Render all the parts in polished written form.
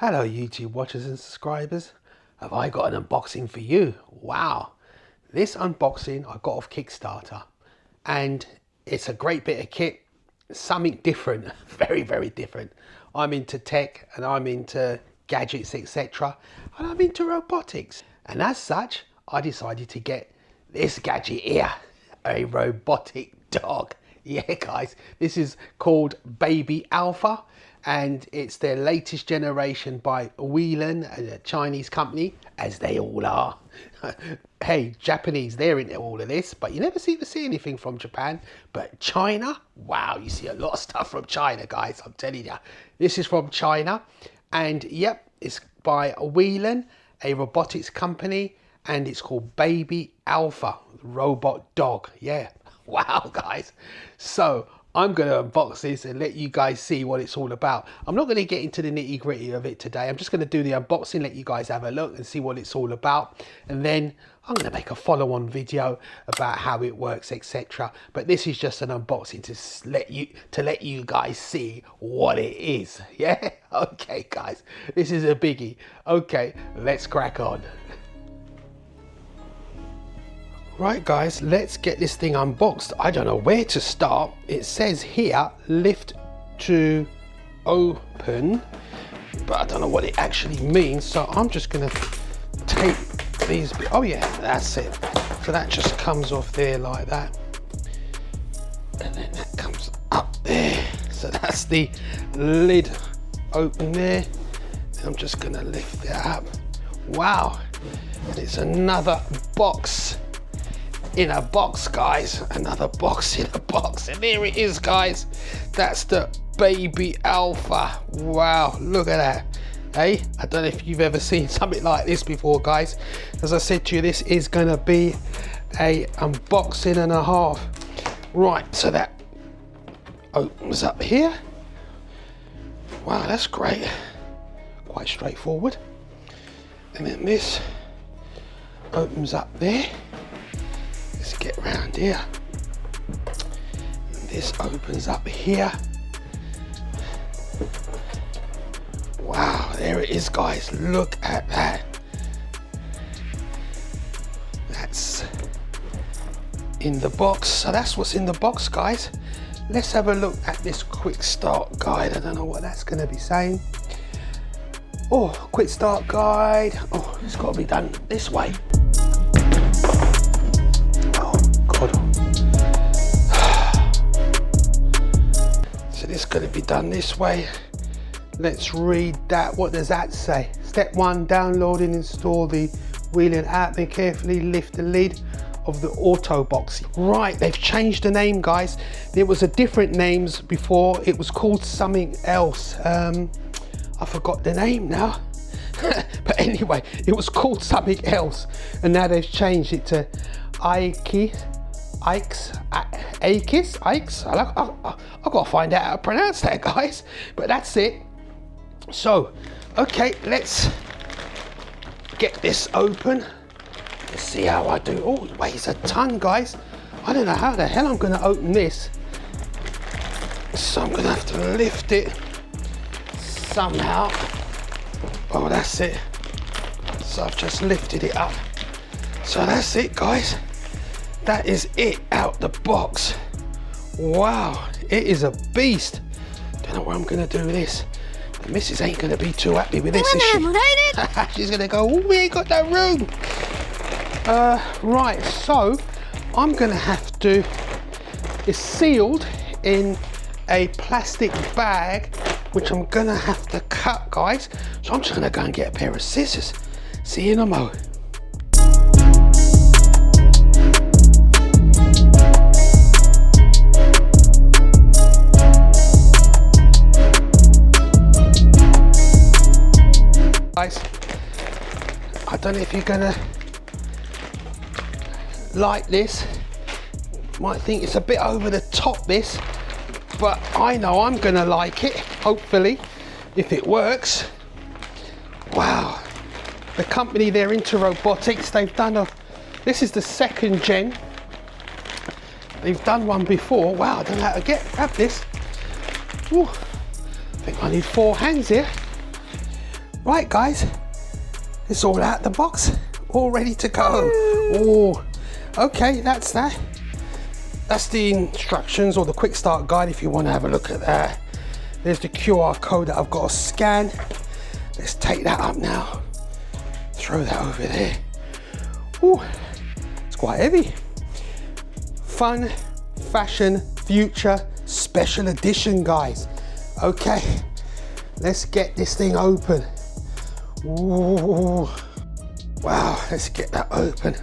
Hello YouTube watchers and subscribers. Have I got an unboxing for you? Wow. This unboxing I got off Kickstarter and it's a great bit of kit. Something different, very different. I'm into tech and I'm into gadgets, etc. And I'm into robotics. And as such, I decided to get this gadget here, a robotic dog. Yeah guys, this is called Baby Alpha and it's their latest generation by a Chinese company, as they all are. Hey, Japanese, they're into all of this, but you never seem to see anything from Japan. But China, wow, you see a lot of stuff from China, guys, I'm telling you. This is from China, and yep, it's by a robotics company, and it's called Baby Alpha, robot dog, yeah. Wow, guys. So I'm going to unbox this and let you guys see what it's all about. I'm not going to get into the nitty gritty of it today. I'm just going to do the unboxing, let you guys have a look and see what it's all about. And then I'm going to make a follow-on video about how it works, etc. But this is just an unboxing to let you guys see what it is. Yeah? Okay, guys. This is a biggie. Okay, let's crack on. Right guys, let's get this thing unboxed. I don't know where to start. It says here, lift to open, but I don't know what it actually means. So I'm just gonna take these, oh yeah, that's it. So that just comes off there like that. And then that comes up there. So that's the lid open there. And I'm just gonna lift it up. Wow, and it's another box in a box, guys. Another box in a box, and there it is, guys. That's the Baby Alpha. Wow, look at that. Hey, I don't know if you've ever seen something like this before, guys. As I said to you, this is gonna be a unboxing and a half. Right, so that opens up here. Wow, that's great, quite straightforward. And then this opens up there. Let's get around here. And this opens up here. Wow, there it is, guys. Look at that. That's in the box. So that's what's in the box, guys. Let's have a look at this quick start guide. I don't know what that's going to be saying. Oh, quick start guide. Oh, it's got to be done this way. So this is going to be done this way. Let's read that. What does that say? Step 1, download and install the Wheeling app and carefully lift the lid of the auto box. Right, they've changed the name, guys. There was a different names before. It was called something else. I forgot the name now. But anyway, it was called something else, and now they've changed it to Ikes. I've got to find out how to pronounce that, guys. But that's it. So, okay, let's get this open. Let's see how I do. Oh, it weighs a ton, guys. I don't know how the hell I'm going to open this. So I'm going to have to lift it somehow. Oh, that's it. So I've just lifted it up. So that's it, guys. That is it out the box. Wow, it is a beast. Don't know what I'm gonna do with this. The missus ain't gonna be too happy with this, is she? She's gonna go, oh, we ain't got no room. Right, so I'm gonna have to, it's sealed in a plastic bag, which I'm gonna have to cut, guys. So I'm just gonna go and get a pair of scissors. See you in a mo. Guys, I don't know if you're gonna like this. Might think it's a bit over the top, this, but I know I'm gonna like it, hopefully, if it works. Wow, the company, they're into robotics. They've done this is the second gen. They've done one before. Wow, I don't know how to grab this. Ooh, I think I need 4 hands here. Right guys, it's all out the box, all ready to go. Oh, okay, that's that. That's the instructions or the quick start guide if you want to have a look at that. There's the QR code that I've got to scan. Let's take that up now. Throw that over there. Ooh, it's quite heavy. Fun, fashion, future, special edition, guys. Okay, let's get this thing open. Ooh, wow, let's get that open.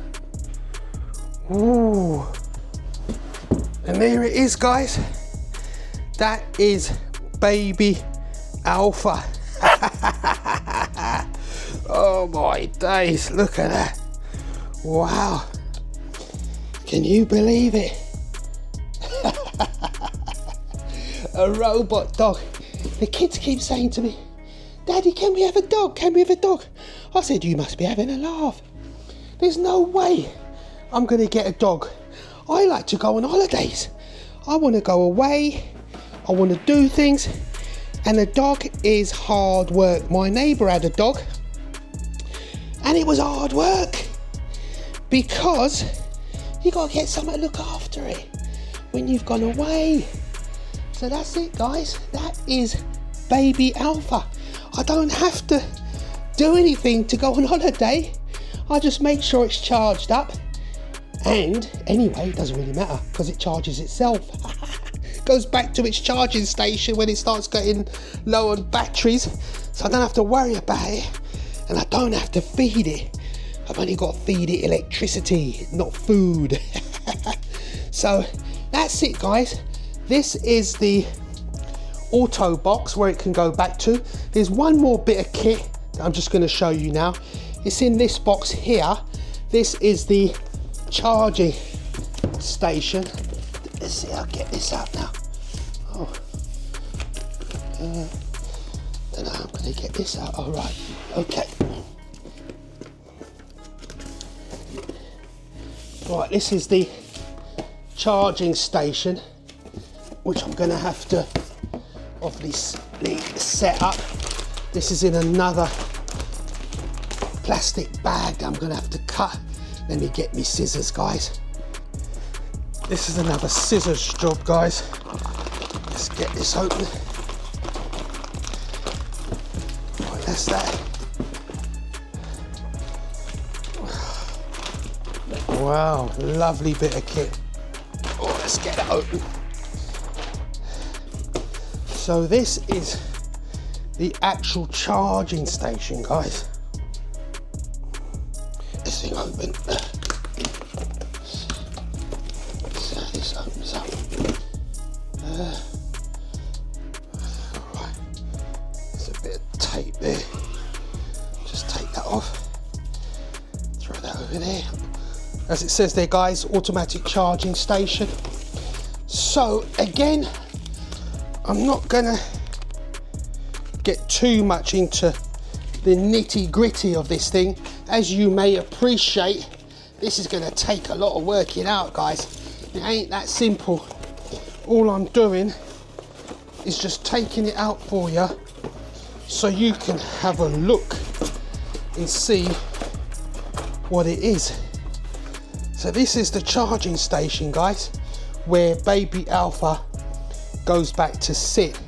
Ooh, and there it is, guys. That is baby Alpha. Oh my days, look at that. Wow, can you believe it? A robot dog. The kids keep saying to me, Daddy, can we have a dog? Can we have a dog? I said, you must be having a laugh. There's no way I'm gonna get a dog. I like to go on holidays. I want to go away. I want to do things. And a dog is hard work. My neighbour had a dog and it was hard work because you got to get someone to look after it when you've gone away. So that's it, guys. That is baby Alpha. I don't have to do anything to go on holiday. I just make sure it's charged up. And anyway, it doesn't really matter because it charges itself. Goes back to its charging station when it starts getting low on batteries. So I don't have to worry about it. And I don't have to feed it. I've only got to feed it electricity, not food. So that's it, guys. This is the auto box where it can go back to. There's one more bit of kit that I'm just going to show you now. It's in this box here. This is the charging station. Let's see, I'll get this out now. Oh, then I'm going to get this out. All right, okay. Right, this is the charging station, which I'm going to have to obviously set up. This is in another plastic bag that I'm going to have to cut. Let me get me scissors, guys. This is another scissors job, guys. Let's get this open. Right, that's that. Wow, lovely bit of kit. Oh, let's get it open. So this is the actual charging station, guys. This thing open. So this opens up. Right. There's a bit of tape there. Just take that off. Throw that over there. As it says there, guys, automatic charging station. So again, I'm not gonna get too much into the nitty gritty of this thing. As you may appreciate, this is gonna take a lot of working out, guys. It ain't that simple. All I'm doing is just taking it out for you so you can have a look and see what it is. So this is the charging station, guys, where baby Alpha goes back to sit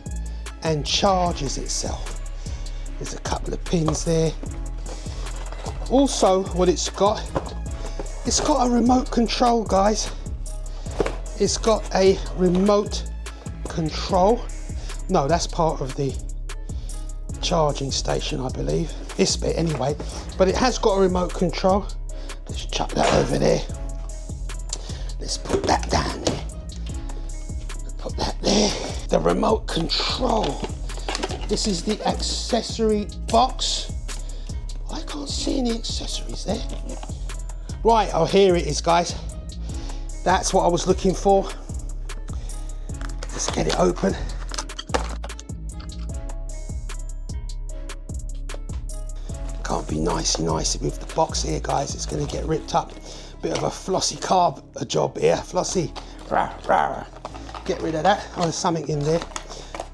and charges itself. There's a couple of pins there. Also, what it's got a remote control, guys. It's got a remote control. No, that's part of the charging station, I believe. This bit anyway, but it has got a remote control. Let's chuck that over there. Let's put that down there. Put that there. The remote control. This is the accessory box. I can't see any accessories there. Right, oh, here it is, guys. That's what I was looking for. Let's get it open. Can't be nicey with the box here, guys. It's going to get ripped up. Bit of a flossy carb job here. Flossy. Rah, rah. Get rid of that. Oh, there's something in there.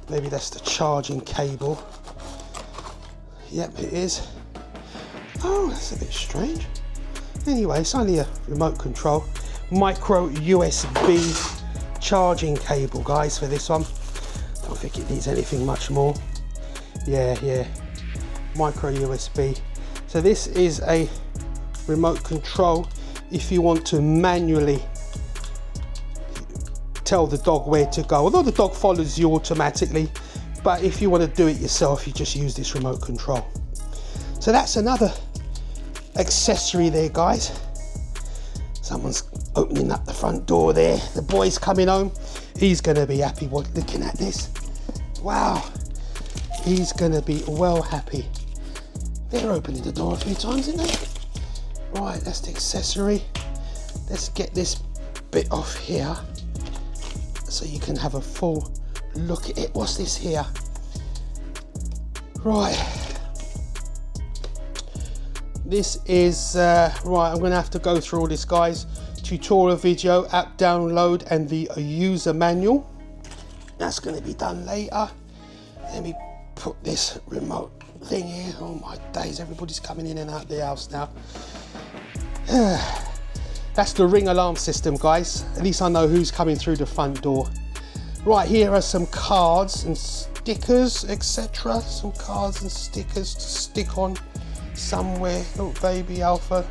Maybe that's the charging cable. Yep, it is. Oh, that's a bit strange. Anyway, it's only a remote control. Micro USB charging cable, guys, for this one. Don't think it needs anything much more. Yeah. Micro USB. So this is a remote control if you want to manually tell the dog where to go. Although the dog follows you automatically, but if you want to do it yourself, you just use this remote control. So that's another accessory there, guys. Someone's opening up the front door there. The boy's coming home. He's going to be happy looking at this. Wow. He's going to be well happy. They're opening the door a few times, isn't they? Right, that's the accessory. Let's get this bit off here so you can have a full look at it. What's this here? Right. This is, right, I'm going to have to go through all this, guys. Tutorial video, app download, and the user manual. That's going to be done later. Let me put this remote thing here. Oh my days, everybody's coming in and out of the house now. That's the ring alarm system, guys. At least I know who's coming through the front door. Right, here are some cards and stickers, etc. Some cards and stickers to stick on somewhere. Little baby Alpha.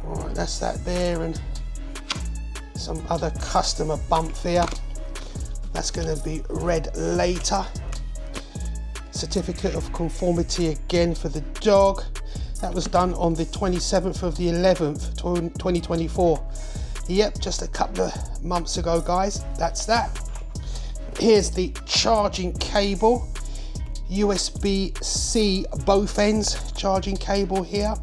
Right, that's that there, and some other customer bump here. That's going to be read later. Certificate of conformity again for the dog. That was done on the 27th of the 11th, 2024. Yep, just a couple of months ago, guys. That's that. Here's the charging cable. USB-C both ends charging cable here.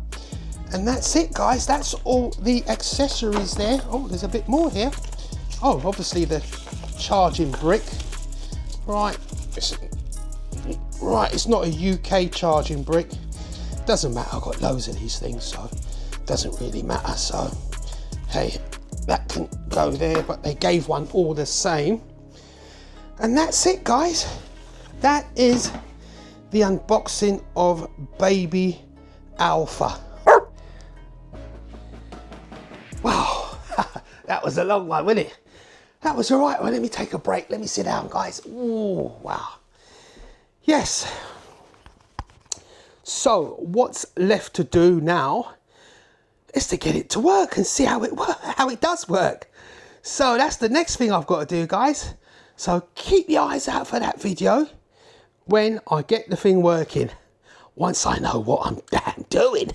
And that's it, guys. That's all the accessories there. Oh, there's a bit more here. Oh, obviously the charging brick. Right. It's not a UK charging brick. Doesn't matter, I've got loads of these things, so it doesn't really matter. So, hey, that can go there, but they gave one all the same. And that's it, guys. That is the unboxing of Baby Alpha. Wow, that was a long one, wasn't it? That was all right. Well, let me take a break. Let me sit down, guys. Ooh, wow. Yes. So what's left to do now is to get it to work and see how it does work. So that's the next thing I've got to do, guys. So keep your eyes out for that video when I get the thing working, once I know what I'm damn doing.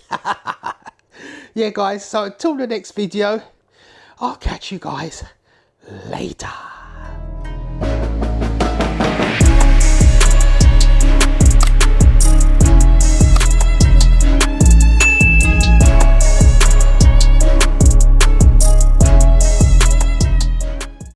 Yeah, guys, so until the next video, I'll catch you guys later.